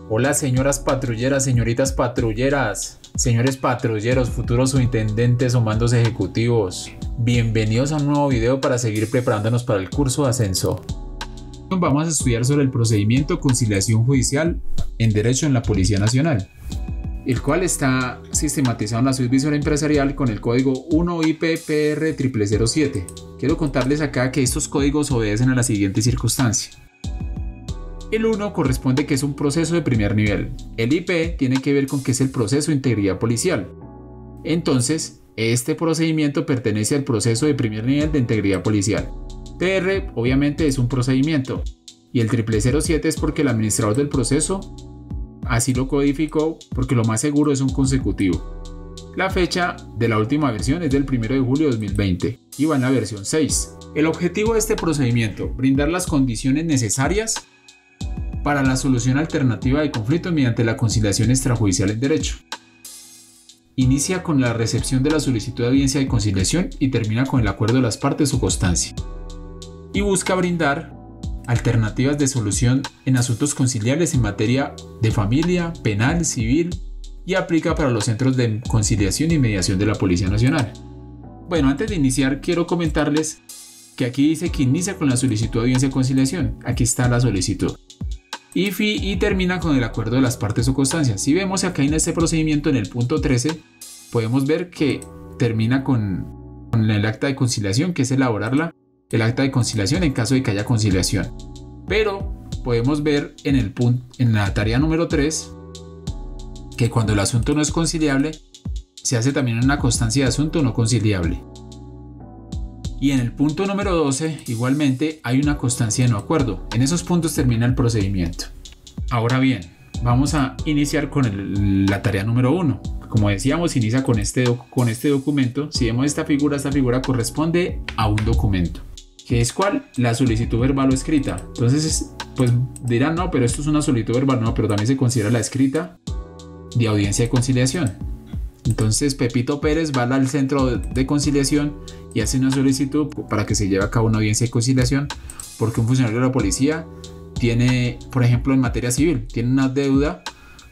Hola señoras patrulleras, señoritas patrulleras, señores patrulleros, futuros subintendentes o mandos ejecutivos. Bienvenidos a un nuevo video para seguir preparándonos para el curso de ascenso. Vamos a estudiar sobre el procedimiento de conciliación judicial en Derecho en la Policía Nacional, el cual está sistematizado en la Suite Visual Empresarial con el código 1IPPR0007. Quiero contarles acá que estos códigos obedecen a la siguiente circunstancia. El 1 corresponde que es un proceso de primer nivel. El IP tiene que ver con que es el proceso de integridad policial. Entonces, este procedimiento pertenece al proceso de primer nivel de integridad policial. TR obviamente es un procedimiento y el 0007 es porque el administrador del proceso así lo codificó, porque lo más seguro es un consecutivo. La fecha de la última versión es del 1 de julio de 2020 y va en la versión 6. El objetivo de este procedimiento, brindar las condiciones necesarias para la solución alternativa de conflictos mediante la conciliación extrajudicial en derecho. Inicia con la recepción de la solicitud de audiencia de conciliación y termina con el acuerdo de las partes o constancia. Y busca brindar alternativas de solución en asuntos conciliables en materia de familia, penal, civil y aplica para los centros de conciliación y mediación de la Policía Nacional. Bueno, antes de iniciar quiero comentarles que aquí dice que inicia con la solicitud de audiencia de conciliación. Aquí está la solicitud. Y termina con el acuerdo de las partes o constancia. Si vemos acá en este procedimiento en el punto 13, podemos ver que termina con el acta de conciliación, que es elaborarla, el acta de conciliación en caso de que haya conciliación. Pero podemos ver en la tarea número 3 que cuando el asunto no es conciliable, se hace también una constancia de asunto no conciliable. Y en el punto número 12, igualmente, hay una constancia de no acuerdo. En esos puntos termina el procedimiento. Ahora bien, vamos a iniciar con la tarea número 1. Como decíamos, inicia con este documento. Si vemos esta figura corresponde a un documento. ¿Qué es cuál? La solicitud verbal o escrita. Entonces, pues dirán, no, pero esto es una solicitud verbal. No, pero también se considera la escrita de audiencia de conciliación. Entonces Pepito Pérez va al centro de conciliación y hace una solicitud para que se lleve a cabo una audiencia de conciliación porque un funcionario de la policía tiene, por ejemplo en materia civil, tiene una deuda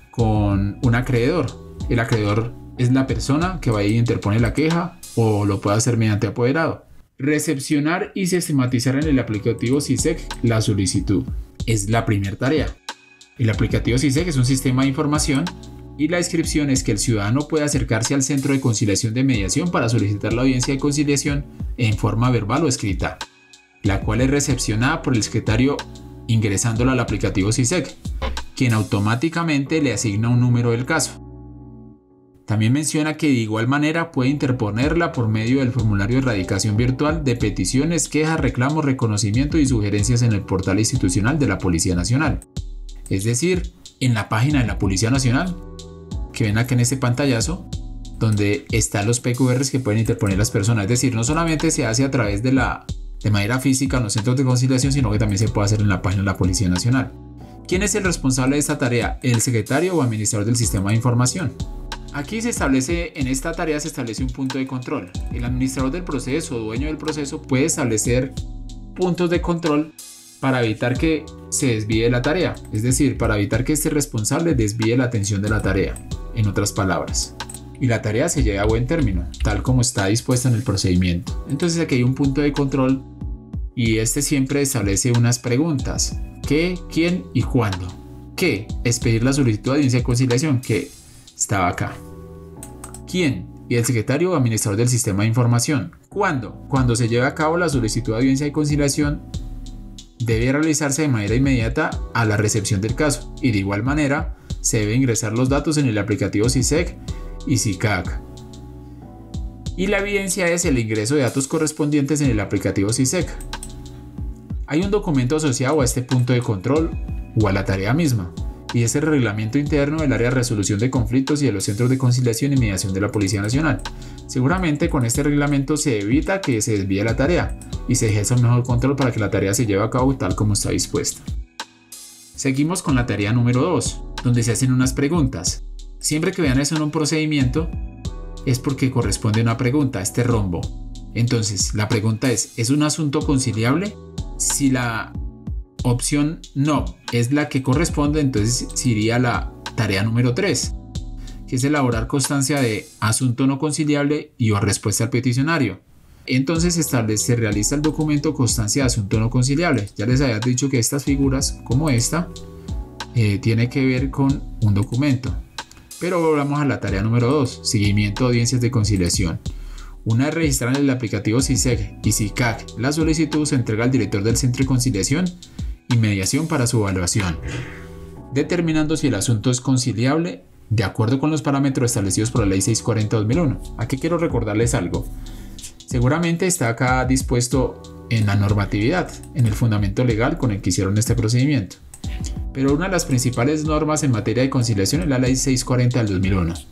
con un acreedor. El acreedor es la persona que va y interpone la queja o lo puede hacer mediante apoderado. Recepcionar y sistematizar en el aplicativo SISEC la solicitud es la primera tarea. El aplicativo SISEC es un sistema de información y la descripción es que el ciudadano puede acercarse al centro de conciliación de mediación para solicitar la audiencia de conciliación en forma verbal o escrita, la cual es recepcionada por el secretario ingresándola al aplicativo SISEC, quien automáticamente le asigna un número del caso. También menciona que de igual manera puede interponerla por medio del formulario de erradicación virtual de peticiones, quejas, reclamos, reconocimiento y sugerencias en el portal institucional de la Policía Nacional. Es decir, en la página de la Policía Nacional, que ven acá en este pantallazo, donde están los PQRs que pueden interponer las personas. Es decir, no solamente se hace a través de manera física en los centros de conciliación, sino que también se puede hacer en la página de la Policía Nacional. ¿Quién es el responsable de esta tarea? ¿El secretario o administrador del sistema de información? Aquí en esta tarea se establece un punto de control. El administrador del proceso o dueño del proceso puede establecer puntos de control para evitar que se desvíe la tarea, es decir, para evitar que este responsable desvíe la atención de la tarea, en otras palabras, y la tarea se lleve a buen término, tal como está dispuesta en el procedimiento. Entonces aquí hay un punto de control y este siempre establece unas preguntas: ¿qué, quién y cuándo? ¿Qué? Expedir la solicitud de audiencia de conciliación, que estaba acá. ¿Quién? Y el secretario o administrador del sistema de información. ¿Cuándo? Cuando se lleve a cabo la solicitud de audiencia de conciliación, debe realizarse de manera inmediata a la recepción del caso y de igual manera se debe ingresar los datos en el aplicativo SISEC y SICAC. Y la evidencia es el ingreso de datos correspondientes en el aplicativo SISEC. Hay un documento asociado a este punto de control o a la tarea misma y es el reglamento interno del área de resolución de conflictos y de los centros de conciliación y mediación de la Policía Nacional. Seguramente con este reglamento se evita que se desvíe la tarea y se ejerza un mejor control para que la tarea se lleve a cabo tal como está dispuesta. Seguimos con la tarea número 2, donde se hacen unas preguntas. Siempre que vean eso en un procedimiento, es porque corresponde a una pregunta, este rombo. Entonces, la pregunta ¿es un asunto conciliable? Si la opción no es la que corresponde, entonces sería la tarea número 3, que es elaborar constancia de asunto no conciliable y o respuesta al peticionario. Entonces se realiza el documento constancia de asunto no conciliable. Ya les había dicho que estas figuras, como esta, tiene que ver con un documento. Pero volvamos a la tarea número 2, seguimiento de audiencias de conciliación. Una vez registrada en el aplicativo CISEC y CICAC, la solicitud se entrega al director del Centro de Conciliación y Mediación para su evaluación, determinando si el asunto es conciliable de acuerdo con los parámetros establecidos por la Ley 640/2001. Aquí quiero recordarles algo. Seguramente está acá dispuesto en la normatividad, en el fundamento legal con el que hicieron este procedimiento. Pero una de las principales normas en materia de conciliación es la Ley 640/2001.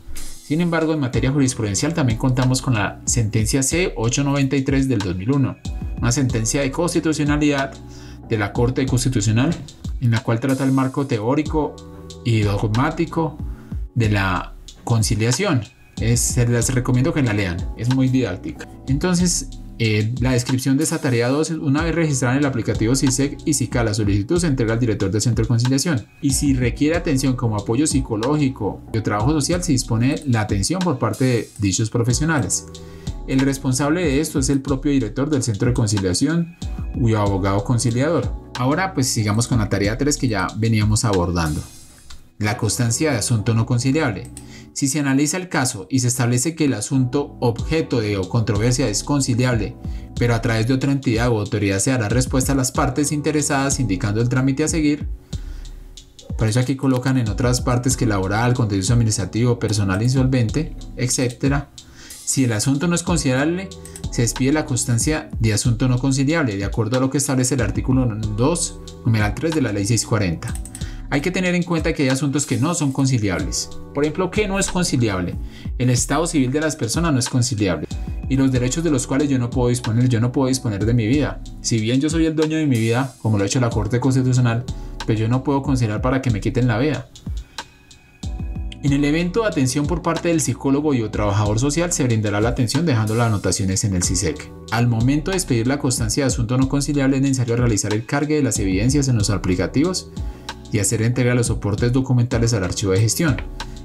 Sin embargo, en materia jurisprudencial también contamos con la sentencia C893 del 2001, una sentencia de constitucionalidad de la Corte Constitucional en la cual trata el marco teórico y dogmático de la conciliación. Se les recomiendo que la lean, es muy didáctica. Entonces, la descripción de esa tarea 2 es: una vez registrada en el aplicativo CISEC y CICAC, la solicitud se entrega al director del Centro de Conciliación. Y si requiere atención como apoyo psicológico o trabajo social, se dispone la atención por parte de dichos profesionales. El responsable de esto es el propio director del Centro de Conciliación o abogado conciliador. Ahora pues sigamos con la tarea 3 que ya veníamos abordando. La constancia de asunto no conciliable. Si se analiza el caso y se establece que el asunto objeto de o controversia es conciliable, pero a través de otra entidad o autoridad se dará respuesta a las partes interesadas indicando el trámite a seguir. Por eso aquí colocan en otras partes que laboral, contencioso administrativo, personal insolvente, etc. Si el asunto no es conciliable, se expide la constancia de asunto no conciliable, de acuerdo a lo que establece el artículo 2, numeral 3 de la Ley 640. Hay que tener en cuenta que hay asuntos que no son conciliables. Por ejemplo, ¿qué no es conciliable? El estado civil de las personas no es conciliable. Y los derechos de los cuales yo no puedo disponer de mi vida. Si bien yo soy el dueño de mi vida, como lo ha hecho la Corte Constitucional, pues yo no puedo conciliar para que me quiten la vida. En el evento de atención por parte del psicólogo y o trabajador social se brindará la atención dejando las anotaciones en el CISEC. Al momento de expedir la constancia de asunto no conciliable es necesario realizar el cargue de las evidencias en los aplicativos y hacer entrega de los soportes documentales al archivo de gestión.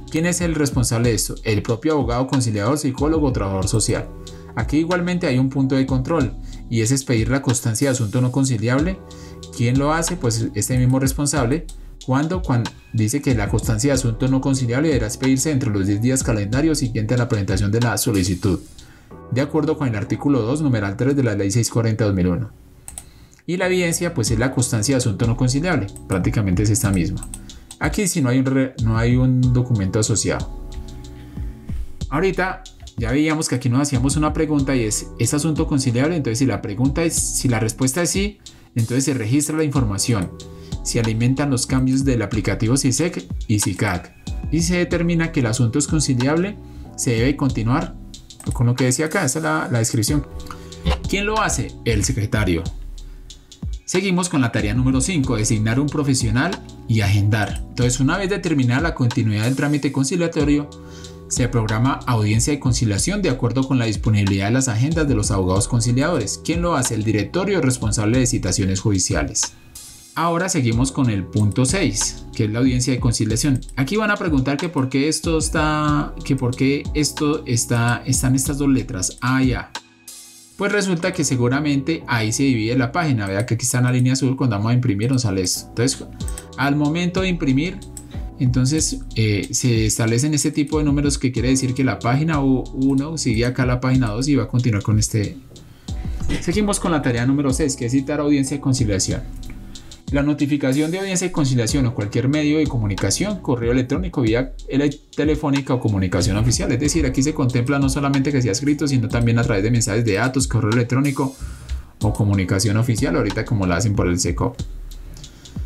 ¿Quién es el responsable de esto? El propio abogado, conciliador, psicólogo o trabajador social. Aquí igualmente hay un punto de control y es expedir la constancia de asunto no conciliable. ¿Quién lo hace? Pues este mismo responsable. Cuando dice que la constancia de asunto no conciliable deberá expedirse entre los 10 días calendarios siguientes a la presentación de la solicitud, de acuerdo con el artículo 2, numeral 3 de la Ley 640/2001. Y la evidencia pues es la constancia de asunto no conciliable, prácticamente es esta misma. Aquí sí no hay un documento asociado. Ahorita ya veíamos que aquí nos hacíamos una pregunta y ¿es asunto conciliable? Entonces si la respuesta es sí, entonces se registra la información. Se alimentan los cambios del aplicativo CISEC y CICAC y se determina que el asunto es conciliable, se debe continuar con lo que decía acá, esa es la descripción. ¿Quién lo hace? El secretario. Seguimos con la tarea número 5, designar un profesional y agendar. Entonces, una vez determinada la continuidad del trámite conciliatorio, se programa audiencia de conciliación de acuerdo con la disponibilidad de las agendas de los abogados conciliadores. ¿Quién lo hace? El directorio responsable de citaciones judiciales. Ahora seguimos con el punto 6, que es la audiencia de conciliación. Aquí van a preguntar que por qué están estas dos letras, A y A. Pues resulta que seguramente ahí se divide la página. Vea que aquí está en la línea azul, cuando vamos a imprimir nos sale esto. Entonces, al momento de imprimir, entonces se establecen este tipo de números, que quiere decir que la página 1 sigue acá la página 2 y va a continuar con este. Seguimos con la tarea número 6, que es citar audiencia de conciliación. La notificación de audiencia de conciliación o cualquier medio de comunicación, correo electrónico, vía telefónica o comunicación oficial. Es decir, aquí se contempla no solamente que sea escrito, sino también a través de mensajes de datos, correo electrónico o comunicación oficial, ahorita como la hacen por el SECOP.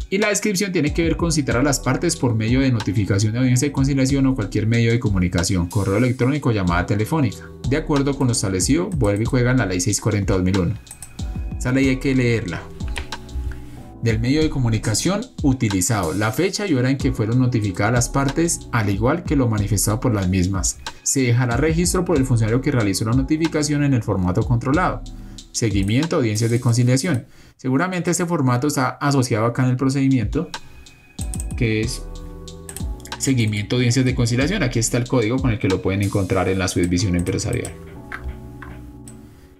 Y la descripción tiene que ver con citar a las partes por medio de notificación de audiencia de conciliación o cualquier medio de comunicación, correo electrónico o llamada telefónica. De acuerdo con lo establecido, vuelve y juega en la Ley 640/2001. Esa ley hay que leerla. Del medio de comunicación utilizado, la fecha y hora en que fueron notificadas las partes, al igual que lo manifestado por las mismas. Se dejará registro por el funcionario que realizó la notificación en el formato controlado. seguimiento, audiencias de conciliación. Seguramente este formato está asociado acá en el procedimiento, que es seguimiento, audiencias de conciliación. Aquí está el código con el que lo pueden encontrar en la subdivisión empresarial.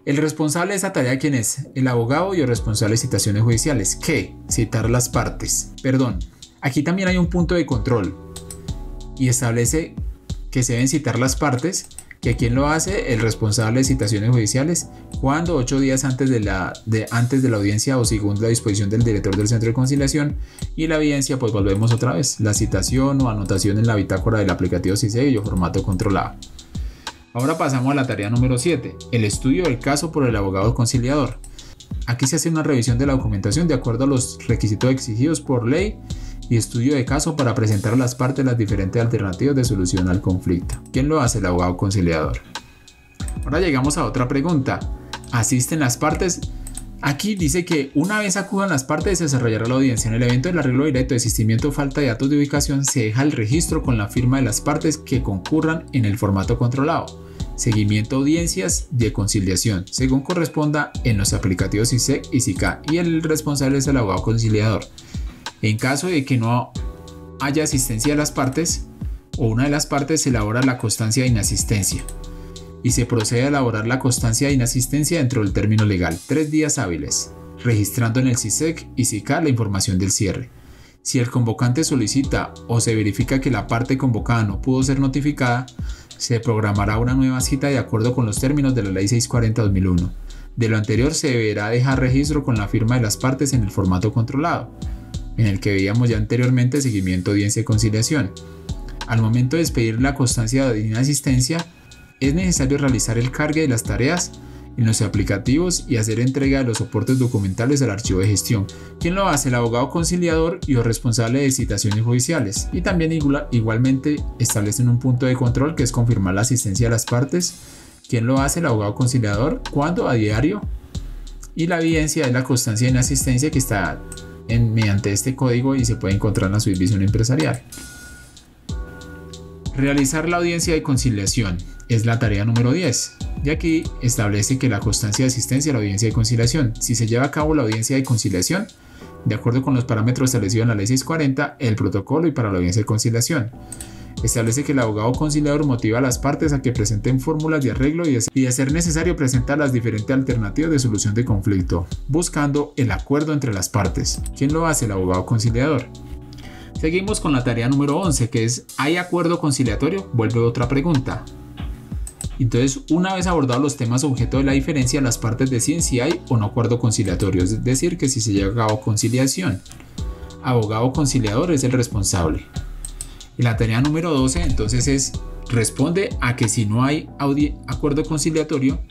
El responsable de esta tarea, ¿quién es? El abogado y el responsable de citaciones judiciales. ¿Qué? Citar las partes. Perdón, aquí también hay un punto de control y establece que se deben citar las partes, que ¿quién lo hace? El responsable de citaciones judiciales, cuando 8 días antes de la audiencia o según la disposición del director del centro de conciliación, y la evidencia, pues volvemos otra vez, la citación o anotación en la bitácora del aplicativo CICEBI o formato controlado. Ahora pasamos a la tarea número 7, el estudio del caso por el abogado conciliador. Aquí se hace una revisión de la documentación de acuerdo a los requisitos exigidos por ley y estudio de caso para presentar a las partes las diferentes alternativas de solución al conflicto. ¿Quién lo hace? El abogado conciliador. Ahora llegamos a otra pregunta. ¿Asisten las partes? Aquí dice que una vez acudan las partes se desarrollará la audiencia. En el evento del arreglo directo, desistimiento o falta de datos de ubicación se deja el registro con la firma de las partes que concurran en el formato controlado. Seguimiento audiencias de conciliación, según corresponda en los aplicativos CISEC y SICA, y el responsable es el abogado conciliador. En caso de que no haya asistencia de las partes o una de las partes, se elabora la constancia de inasistencia y se procede a elaborar la constancia de inasistencia dentro del término legal, 3 días hábiles, registrando en el CISEC y SICA la información del cierre. Si el convocante solicita o se verifica que la parte convocada no pudo ser notificada, se programará una nueva cita de acuerdo con los términos de la Ley 640/2001. De lo anterior se deberá dejar registro con la firma de las partes en el formato controlado, en el que veíamos ya anteriormente seguimiento, audiencia y conciliación. Al momento de expedir la constancia de inasistencia, es necesario realizar el cargue de las tareas en los aplicativos y hacer entrega de los soportes documentales al archivo de gestión. ¿Quién lo hace? El abogado conciliador y el responsable de citaciones judiciales. Y también igualmente establecen un punto de control que es confirmar la asistencia de las partes. ¿Quién lo hace? El abogado conciliador. ¿Cuándo? A diario. Y la evidencia es la constancia de inasistencia que está mediante este código y se puede encontrar en la subdivisión empresarial. Realizar la audiencia de conciliación es la tarea número 10, y aquí establece que la constancia de asistencia a la audiencia de conciliación. Si se lleva a cabo la audiencia de conciliación, de acuerdo con los parámetros establecidos en la Ley 640, el protocolo y para la audiencia de conciliación. Establece que el abogado conciliador motiva a las partes a que presenten fórmulas de arreglo y de ser necesario presentar las diferentes alternativas de solución de conflicto, buscando el acuerdo entre las partes. ¿Quién lo hace? El abogado conciliador. Seguimos con la tarea número 11, que es ¿hay acuerdo conciliatorio? Vuelve otra pregunta. Entonces, una vez abordados los temas objeto de la diferencia, las partes deciden si hay o no acuerdo conciliatorio, es decir, que si se lleva a cabo conciliación. Abogado conciliador es el responsable. Y la tarea número 12 entonces responde a que si no hay acuerdo conciliatorio,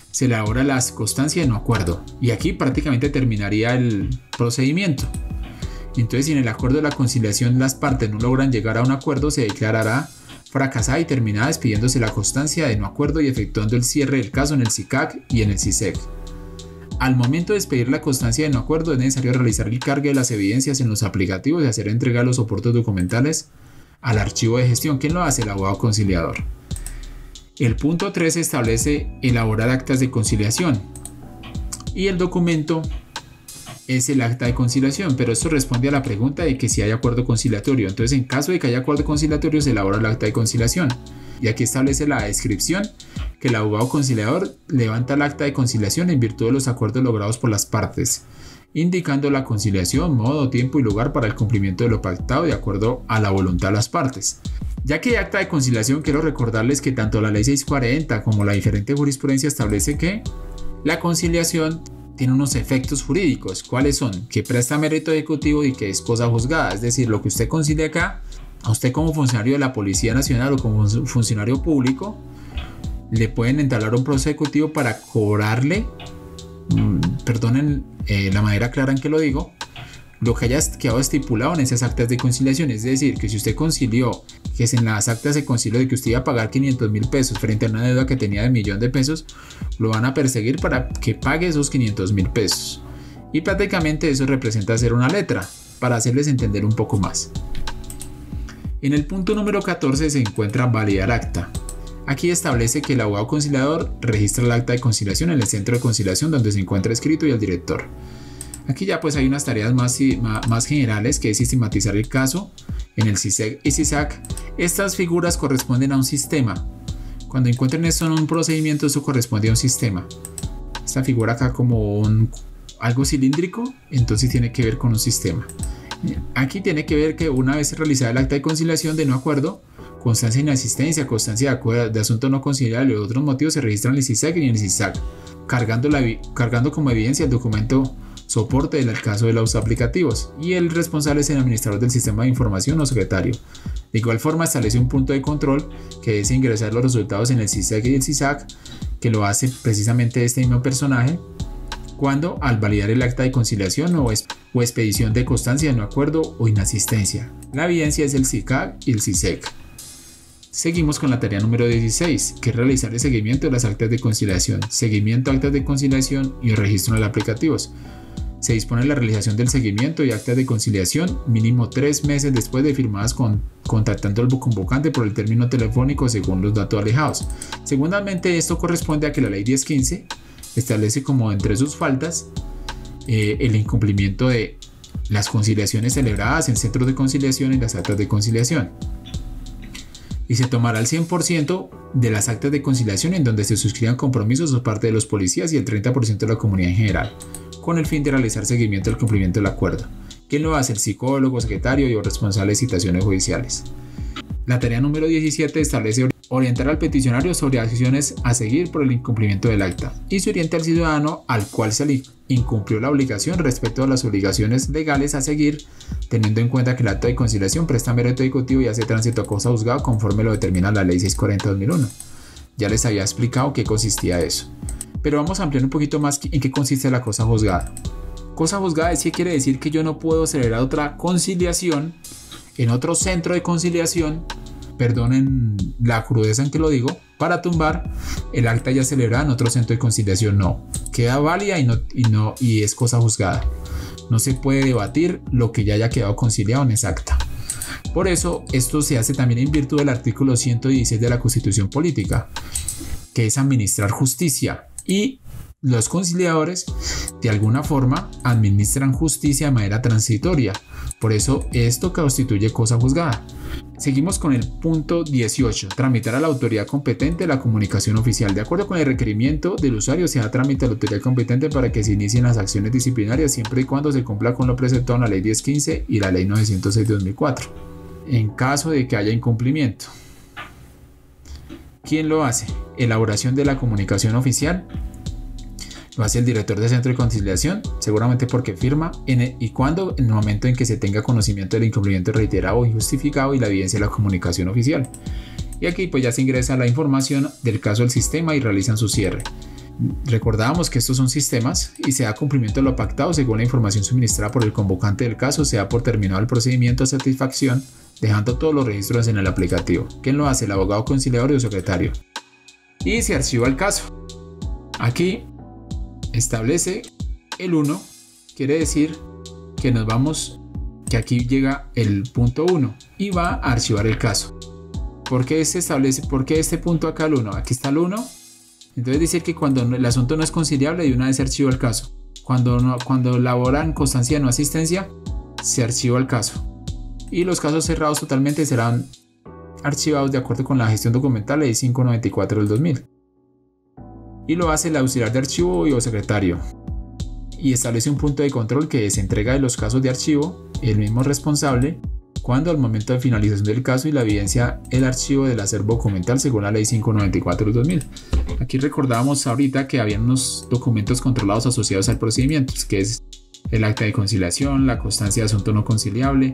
se elabora la constancia de no acuerdo. Y aquí prácticamente terminaría el procedimiento. Entonces, si en el acuerdo de la conciliación las partes no logran llegar a un acuerdo, se declarará fracasada y terminada expidiéndose la constancia de no acuerdo y efectuando el cierre del caso en el SICAC y en el CISEC. Al momento de expedir la constancia de no acuerdo es necesario realizar el cargue de las evidencias en los aplicativos y hacer entrega de los soportes documentales al archivo de gestión. ¿Quién lo hace? El abogado conciliador. El punto 13 establece elaborar actas de conciliación y el documento es el acta de conciliación, pero esto responde a la pregunta de que si hay acuerdo conciliatorio. Entonces, en caso de que haya acuerdo conciliatorio, se elabora el acta de conciliación. Y aquí establece la descripción que el abogado conciliador levanta el acta de conciliación en virtud de los acuerdos logrados por las partes, indicando la conciliación, modo, tiempo y lugar para el cumplimiento de lo pactado de acuerdo a la voluntad de las partes. Ya que hay acta de conciliación, quiero recordarles que tanto la Ley 640 como la diferente jurisprudencia establece que la conciliación tiene unos efectos jurídicos. ¿Cuáles son? Que presta mérito ejecutivo y que es cosa juzgada. Es decir, lo que usted concilia acá, a usted como funcionario de la Policía Nacional o como funcionario público, le pueden entablar un proceso ejecutivo para cobrarle, perdonen la manera clara en que lo digo, lo que haya quedado estipulado en esas actas de conciliación. Es decir, que si usted concilió, que en las actas se concilió de que usted iba a pagar 500.000 pesos frente a una deuda que tenía de 1.000.000 de pesos, lo van a perseguir para que pague esos 500.000 pesos. Y prácticamente eso representa hacer una letra, para hacerles entender un poco más. En el punto número 14 se encuentra validar acta. Aquí establece que el abogado conciliador registra el acta de conciliación en el centro de conciliación donde se encuentra escrito y el director. Aquí ya pues hay unas tareas más generales, que es sistematizar el caso en el CISEC y CISAC. Estas figuras corresponden a un sistema. Cuando encuentren esto en un procedimiento, eso corresponde a un sistema. Esta figura acá como algo cilíndrico, entonces tiene que ver con un sistema. Aquí tiene que ver que una vez realizada el acta de conciliación de no acuerdo, constancia de inasistencia, constancia de asunto no conciliable y otros motivos se registran en el CISEC y en el CISAC, cargando como evidencia el documento soporte del caso de los aplicativos, y el responsable es el administrador del sistema de información o secretario. De igual forma establece un punto de control que es ingresar los resultados en el CISEC y el CISAC, que lo hace precisamente este mismo personaje, cuando al validar el acta de conciliación o expedición de constancia de no acuerdo o inasistencia. La evidencia es el CICAC y el CISEC. Seguimos con la tarea número 16, que es realizar el seguimiento de las actas de conciliación, seguimiento de actas de conciliación y el registro en los aplicativos. Se dispone la realización del seguimiento y actas de conciliación mínimo 3 meses después de firmadas contactando al convocante por el término telefónico según los datos alejados. Segundamente, esto corresponde a que la ley 1015 establece como entre sus faltas el incumplimiento de las conciliaciones celebradas en centros de conciliación y las actas de conciliación. Y se tomará el 100% de las actas de conciliación en donde se suscriban compromisos por parte de los policías y el 30% de la comunidad en general, con el fin de realizar seguimiento del cumplimiento del acuerdo. ¿Quién lo hace? El psicólogo, secretario y el responsable de citaciones judiciales. La tarea número 17 establece orientar al peticionario sobre acciones a seguir por el incumplimiento del acta, y se orienta al ciudadano al cual se le incumplió la obligación respecto a las obligaciones legales a seguir, teniendo en cuenta que el acta de conciliación presta mérito ejecutivo y hace tránsito a cosa juzgada conforme lo determina la ley 640/2001. Ya les había explicado qué consistía eso, pero vamos a ampliar un poquito más en qué consiste la cosa juzgada. Cosa juzgada es que quiere decir que yo no puedo celebrar otra conciliación en otro centro de conciliación, perdonen la crudeza en que lo digo, para tumbar el acta ya celebrada en otro centro de conciliación. No, queda válida y es cosa juzgada. No se puede debatir lo que ya haya quedado conciliado en esa acta. Por eso esto se hace también en virtud del artículo 116 de la Constitución Política, que es administrar justicia, y los conciliadores de alguna forma administran justicia de manera transitoria. Por eso esto constituye cosa juzgada. Seguimos con el punto 18. Tramitar a la autoridad competente la comunicación oficial. De acuerdo con el requerimiento del usuario, se da trámite a la autoridad competente para que se inicien las acciones disciplinarias siempre y cuando se cumpla con lo preceptado en la ley 1015 y la ley 906/2004. En caso de que haya incumplimiento. ¿Quién lo hace? Elaboración de la comunicación oficial. Lo hace el director del centro de conciliación, seguramente porque firma y cuando en el momento en que se tenga conocimiento del incumplimiento reiterado o injustificado y la evidencia de la comunicación oficial. Y aquí pues ya se ingresa la información del caso al sistema y realizan su cierre. Recordábamos que estos son sistemas y se da cumplimiento de lo pactado según la información suministrada por el convocante del caso, se da por terminado el procedimiento de satisfacción, dejando todos los registros en el aplicativo. ¿Quién lo hace? El abogado conciliador y el secretario. Y se archiva el caso. Aquí establece el 1, quiere decir que nos vamos, que aquí llega el punto 1 y va a archivar el caso. ¿Por qué este punto acá el 1? Aquí está el 1. Entonces decir que cuando el asunto no es conciliable, de una vez se archiva el caso. Cuando elaboran constancia de no asistencia, se archiva el caso. Y los casos cerrados totalmente serán archivados de acuerdo con la gestión documental ley 594/2000. Y lo hace el auxiliar de archivo o secretario. Y establece un punto de control que es entrega de los casos de archivo, el mismo responsable, cuando al momento de finalización del caso y la evidencia el archivo del acervo documental según la ley 594/2000. Aquí recordábamos ahorita que había unos documentos controlados asociados al procedimiento, que es el acta de conciliación, la constancia de asunto no conciliable,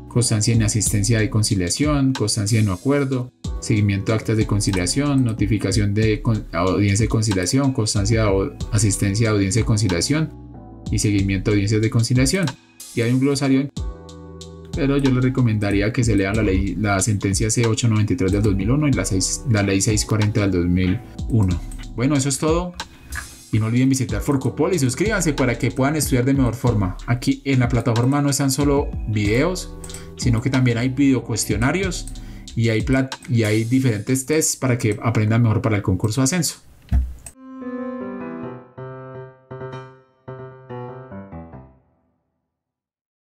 constancia de inasistencia de conciliación, constancia de no acuerdo, seguimiento de actas de conciliación, notificación de audiencia de conciliación, constancia de asistencia a audiencia de conciliación y seguimiento de audiencias de conciliación. Y hay un glosario, pero yo les recomendaría que se lean la sentencia C893 del 2001 y la ley 640 del 2001. Bueno, eso es todo. Y no olviden visitar Forcopol y suscríbanse para que puedan estudiar de mejor forma. Aquí en la plataforma no están solo videos, sino que también hay video cuestionarios y hay diferentes tests para que aprendan mejor para el concurso de ascenso.